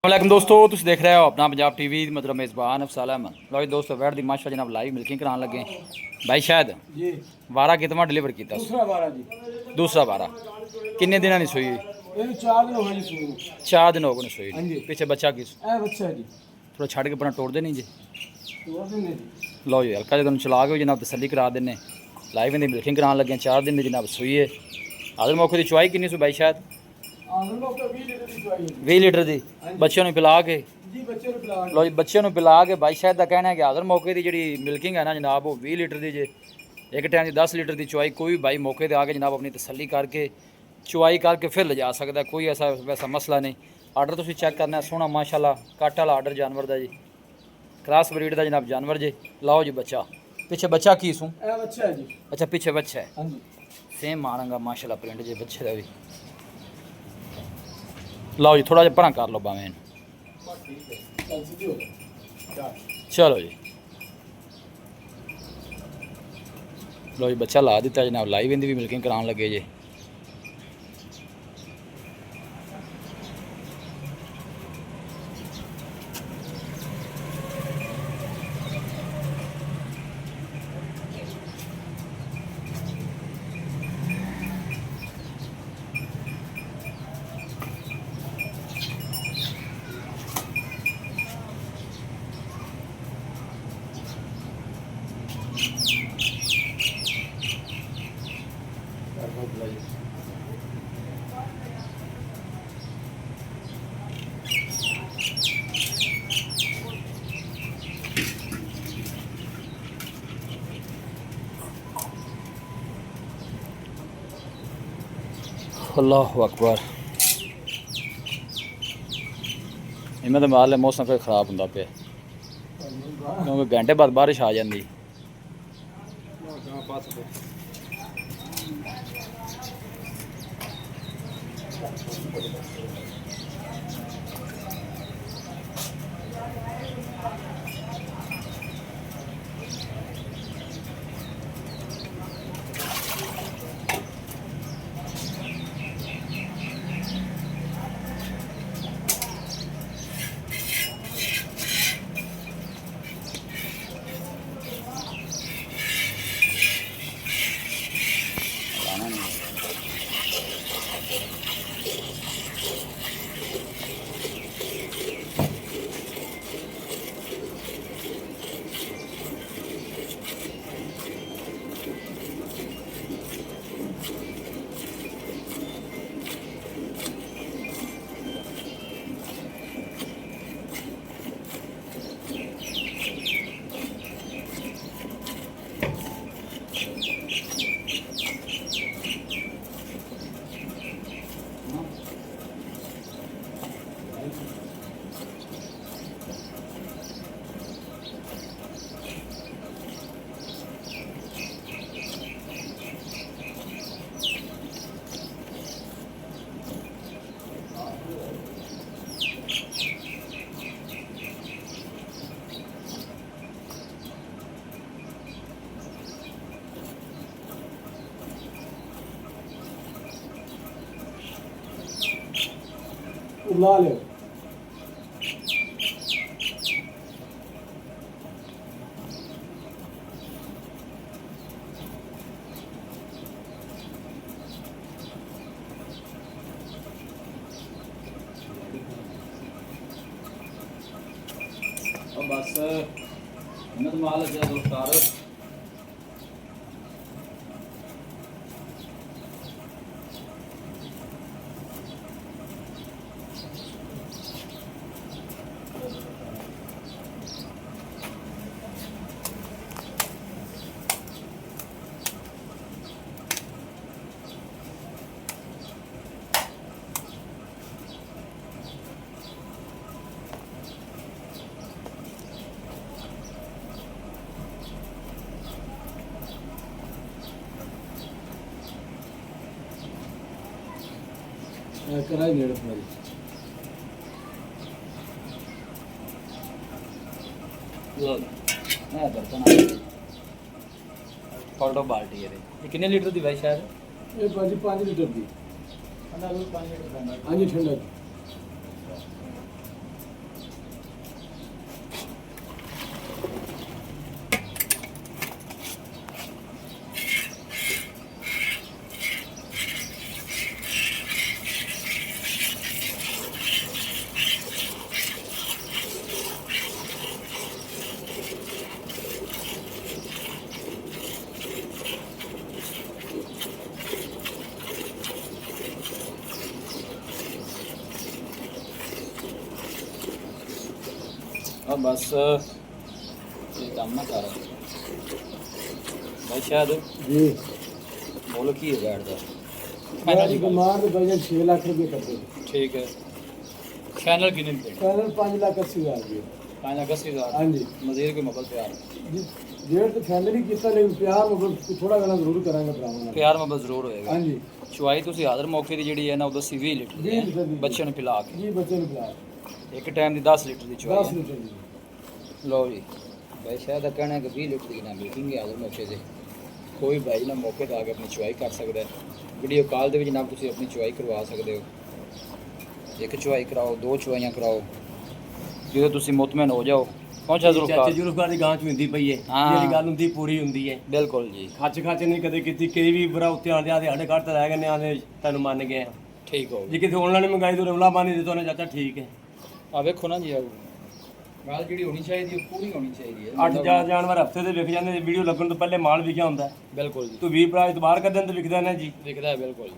वालेकुम दोस्तों, तुम देख रहे हो अपना पंजाब टीवी मतलब मेज़बान अफसाल अहमद। लो जी दोस्तों, वैट दी माशा जनाब लाइव मिल्किंग कराने लगे भाई। शायद जी वारा कितना डिलीवर किया? दूसरा बारह जी। दूसरा वारा किन्ने दिन नहीं सुई? ये 4 दिन हो गए जी सुई ਨੂੰ। 4 दिन हो गए सुई। हाँ जी। पीछे बच्चा की ਇਹ ਬੱਚਾ ਹੈ ਜੀ थोड़ा छड़ के अपना तोड़ देनी जी। ਦੋ ਦਿਨ ਨੇ ਜੀ। लो जी हल्का जो चला के जनाब तसली करा देने। लाइव इन्हें मिल्किंग कराने लगे 4 दिन में जनाब सुई है। आदर मौके की चुवाई किन्नी सु भाई? शायद ਆਖਰ ਨੂੰ ਤਾਂ 20 ਲੀਟਰ ਦੀ ਚੁਆਈ ਹੈ 20 लीटर की बच्चों ने पिला के। ਜੀ। ਬੱਚੇ ਨੂੰ ਪਿਲਾ लो जी बच्चे पिला के भाई शायद का कहना है कि आदर मौके की जी मिल्किंग है ना जनाब वो 20 लीटर की जे। एक टाइम की 10 लीटर की चुवाई कोई भी भाई मौके पर आके जनाब अपनी तसली करके चुवाई करके फिर ले जा सकता है। कोई ऐसा वैसा मसला नहीं। आर्डर तुम चेक करना है सोहना माशाल्लाह कट वाला आर्डर जानवर का जी। क्रॉस ब्रीड का जनाब जानवर जी। लाओ जी बच्चा पीछे बच्चा की सूँ? ਇਹ ਬੱਚਾ ਹੈ ਜੀ। अच्छा पीछे बच्चा है हाँ जी। सेम मारंगा माशाल्लाह प्रिंट जे बच्चे का भी। लाओ जी थोड़ा जिहा भरा कर लो भावें। ठीक है चल सीधी हो जा। चलो जी लो जी बच्चा ला दिता जनाब लाइव इनकी भी मिल्किंग कराने लगे जी। अल्लाह अकबर। इनमें तो माल मौसम फिर खराब होंगे पे क्योंकि घंटे बाद बारिश आ जाती। ला ले बस हिम्मत माल दोस्तार कराई नेड़ तुम्हारी फोटो बाल्टी है ये कितने लीटर दी भाई? शायद ये 5 लीटर दी। हाँ जी ठंडा अब बस ये काम ना कर भाई शायद जी बोलो की है बैठ दा फाइनल डिमांड भाई 6 लाख रुपए करते हैं ठीक है फाइनल कितने पे फाइनल 5,80,000 रुपए 5,80,000 हाँ जी मजीद कोई मबल प्यार जी डेढ़ तो फाइनल ही किया लेकिन प्यार मतलब थोड़ा घना जरूर करांगे भरावां नाल प्यार मबल जरूर होएगा हाँ जी चुआई तुसी हाज़र मौके दी जेड़ी है ना उदो 20 लीटर दी 20 लीटर दी बच्चे ने पिला के जी बच्चे ने प्यार एक टाइम दी 10 लीटर दी 10 चुआई लीटर दी लो जी भाई शायद कहना है कि 20 लीटर की ना मिल्किंग है हाज़र मौके से कोई भाई ना मौके ते आके अपनी चुआई कर सकता है वीडियो कॉल दे विच जनाब तुसी अपनी चुआई करवा सकते हो एक चुआई कराओ दो चुआइयां कराओ जो तुसी मुतमैन हो जाओ पहुंचा जरूर ਚਾਚੇ ਜੁਲਫਗਾਰ ਦੀ ਗਾਂ ਚ ਹੁੰਦੀ ਪਈ ਏ ਹਾਂ। ਜਿਹੜੀ ਗੱਲ ਹੁੰਦੀ ਪੂਰੀ ਹੁੰਦੀ ਏ बिल्कुल जी ਖੱਚ ਨਹੀਂ ਕਦੇ ਕੀਤੀ ਕਈ ਵੀ ਬਰਾ ਉੱਤੇ ਆਂਦੇ ਆਦੇ ਸਾਡੇ ਘਰ ਤੇ ਰਹਿ ਗਏ ਨੇ ਆਦੇ ਤੈਨੂੰ ਮੰਨ ਗਏ ठीक हो ਜੇ ਕਿਤੇ ਆਨਲਾਈਨ ਮੰਗਾਈ ਤੋਂ ਰਵਲਾ ਬਾਨੀ ਦੇ ਤੋਂ ਨੇ ਚਾਚਾ ਠੀਕ ਹੈ आ वेखो ना जी आ ਗੱਲ ਜਿਹੜੀ ਹੋਣੀ ਚਾਹੀਦੀ ਉਹ ਪੂਰੀ ਹੋਣੀ ਚਾਹੀਦੀ ਹੈ ਅੱਠ ਜਾਨਵਰ ਹਫਤੇ ਦੇ ਵਿਕ ਜਾਂਦੇ ਵੀਡੀਓ ਲੱਗਣ ਤੋਂ ਪਹਿਲੇ ਮਾਲ ਵਿਕਿਆ ਹੁੰਦਾ ਹੈ। ਬਿਲਕੁਲ ਜੀ ਤੂੰ 20 ਭਰਾ ਇਤਬਾਰ ਕਰ ਦਿਨ ਤੇ ਵਿਕਦਾ ਨਾ ਜੀ ਦਿਖਦਾ ਹੈ ਬਿਲकुल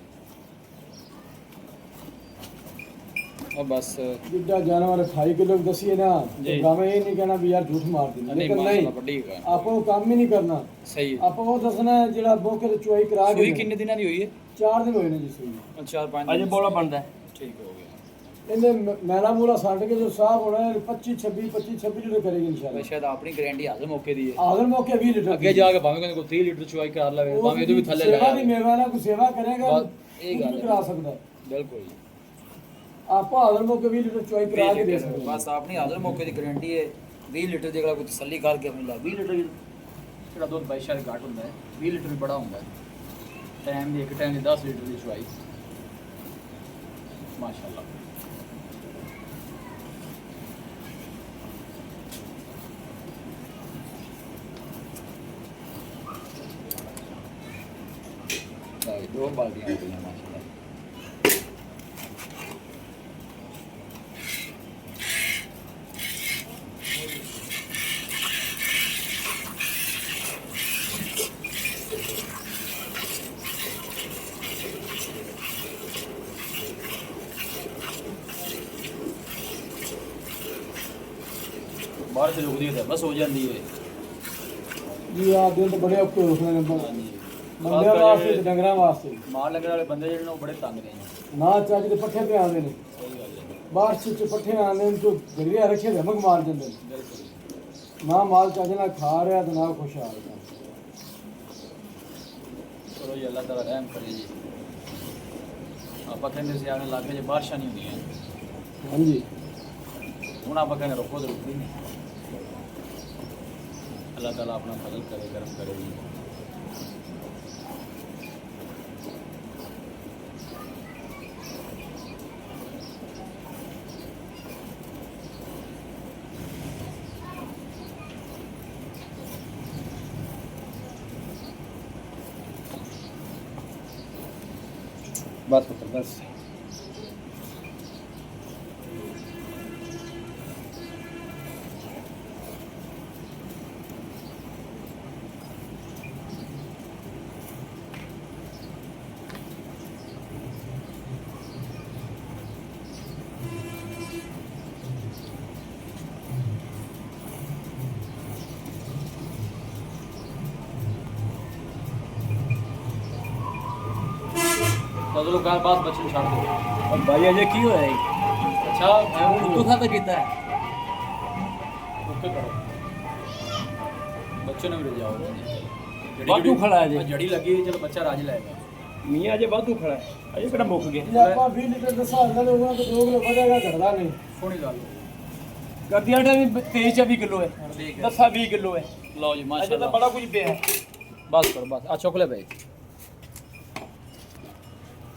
और बस जितना जानवर 28 किलो की दसी है ना जी। तो गाँव ये नहीं कहना भी यार झूठ मार दी नहीं लेकिन माशाल्लाह नहीं ਵੱਡੀ ਹੈ आपको काम ही नहीं करना सही है आपको वो दसना है जेड़ा बोके ते चुआई करा के ਸੂਈ ਕਿੰਨੇ ਦਿਨਾਂ ਦੀ ਹੋਈ ਹੈ 4 दिन होए ने जी सुई 4-5 ਅਜੇ ਬੋਲਾ ਬਣਦਾ ਹੈ। ठीक हो गया इन्हें मैला मूला साट के जो साफ होना है 25 26 जो करेगी भाई इंशाल्लाह शायद अपनी गारंटी हाज़र मौके दी है आदर मौके 20 लीटर ਅੱਗੇ ਜਾ ਕੇ ਭਾਵੇਂ ਕੋਈ 30 ਲੀਟਰ ਚੁਆਈ ਕਰ ਲਵੇ ਭਾਵੇਂ ਇਹਦੇ ਵੀ ਥੱਲੇ सेवा ਲੈ दी मेहमान को सेवा करेगा बस यही कुछ गल भी है। करा सकता है बिल्कुल जी आप आदर मौके 20 लीटर चुआई करा के दे सकते हैं बस अपनी हाज़र मौके की गारंटी है 20 लीटर ਦੀ ਅਗਲਾ ਕੋਈ ਤਸੱਲੀ ਕਰਕੇ ਆਪਣੀ ਲਾ 20 ਲੀਟਰ ਜਿਹੜਾ ਦੁੱਧ ਬਾਈ ਸ਼ਾਇਦ ਘੱਟ ਹੁੰਦਾ ਹੈ 20 ਲੀਟਰ ਵੀ ਬੜਾ ਹੁੰਦਾ ਹੈ ਟਾਈਮ ਦੀ ਇੱਕ ਟਾਈਮ ਦੀ 10 ਲੀਟਰ ਦੀ ਚੁਆਈ ਮਾਸ਼ਾਅੱਲਾ भाई दो बाल्टियां हो गई माशाल्लाह बाहर से रुकदी है बस हो जाती है जी आप दिन तो बड़े औखे हो रहे हैं ਹਾਂਜੀ ਬੰਦਿਆਂ ਵਾਸਤੇ ਤੇ ਡੰਗਰਾਂ ਵਾਸਤੇ ਮਾਰ ਲੱਗਣ ਵਾਲੇ ਬੰਦੇ ਜਿਹੜੇ ਨੇ ਉਹ ਬੜੇ ਤੰਗ ਨੇ ਨਾ ਚੱਜ ਦੇ ਪੱਠੇ ਤੇ ਆਉਂਦੇ ਨੇ ਸਹੀ ਗੱਲ ਹੈ ਬਾਰਿਸ਼ ਚ ਪੱਠੇ ਆਉਂਦੇ ਨੇ ਤੋਂ ਗਰੀਆ ਰੱਖੇ ਧਮਕ ਮਾਰ ਜਾਂਦੇ ਨੇ ਬਿਲਕੁਲ ਨਾ ਮਾਲ ਚੱਜ ਨਾਲ ਖਾ ਰਿਹਾ ਤੇ ਨਾ ਖੁਸ਼ਹਾਲ ਹੈ ਚਲੋ ਜੀ ਅੱਲਾਹ ਤਾਲਾ ਰਹਿਮ ਕਰੇ ਜੀ ਆਪਾਂ ਕਹਿੰਦੇ ਸੀ ਆਣੇ ਇਲਾਕੇ 'ਚ ਬਾਰਿਸ਼ਾਂ ਨਹੀਂ ਹੁੰਦੀਆਂ ਹਾਂਜੀ ਹੁਣ ਆਪਾਂ ਕਹਿੰਦੇ ਰੁਕੋ ਤੇ ਰੁਕਦੀ ਨਹੀਂ ਅੱਲਾਹ ਤਾਲਾ ਆਪਣਾ ਫਜ਼ਲ ਕਰੇ ਕਰਮ ਕਰੇ ਜੀ बस पुत्र बस चलो कार बात बच्चे छाड़ दो ਔਰ ਭਾਈ ਅਜੇ ਕੀ ਹੋਇਆ ਹੈ अच्छा ਤੂੰ ਖਾਤਾ ਕੀਤਾ ਹੈ ओके करो बच्चों ने भी ले जाओ ਵਾਧੂ ਖੜਾ ਹੈ ਜੀ जड़ी लगी चलो बच्चा राज लाएगा ਮੀਆਂ ਅਜੇ ਵਾਧੂ ਖੜਾ ਹੈ ਅਜੇ ਕਿਹੜਾ ਮੁੱਕ ਗਿਆ ਜੇ ਆਪਾਂ 20 ਲੀਟਰ ਦਾ ਹਿਸਾਬ ਨਾਲ ਉਹਨਾਂ ਤੋਂ 2 ਕਿਲੋ ਵਧੇਗਾ ਘਟਦਾ ਨਹੀਂ सोनी गल ਗਰਦੀਆਂ ਦਾ ਵੀ 23 24 ਕਿਲੋ ਹੈ ठीक है ਦੱਸਾ 20 ਕਿਲੋ ਹੈ लो जी ਅਜੇ ਤਾਂ माशाल्लाह ਬੜਾ ਕੁਝ ਪਿਆ ਹੈ बस करो बस आ चोकले भाई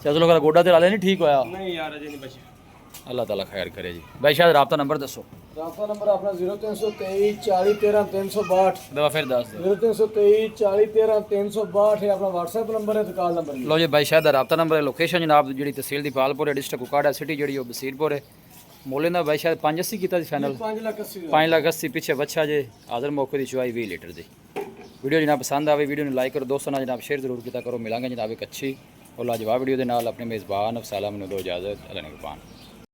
चलो कर गोडा तेरा ले नहीं ठीक होया ਨਹੀਂ ਯਾਰ ਅਜੇ ਨਹੀਂ ਬਚਿਆ अल्लाह ताला खैर करे जी भाई शायद राब्ता नंबर दसो ਰਾਫਾ ਨੰਬਰ ਆਪਣਾ 0323 40 13 362 दवा फिर दस दो 0323 40 13 362 है अपना WhatsApp नंबर है तो कॉल नंबर है लो जी भाई शायद राब्ता नंबर है लोकेशन जनाब जी तहसील दी पालपुर है डिस्ट्रिक्ट कुकाड़ा सिटी जी बसीरपुर है मोले ना भाई शायद 580 किया फाइनल 5,80,000 5,80,000 पीछे बच्चा जे आदर मौके की चुआई 20 लीटर दी वीडियो जनाब पसंद आवे वीडियो ने लाइक करो दोस्तों ना जनाब शेयर जरूर किया करो मिलांगे जनाब एक अच्छी और लाजवाब वीडियो के नाल अपने मेज़बान अफसाला मैनू दो इजाज़त अल्लाह ने कुर्बान।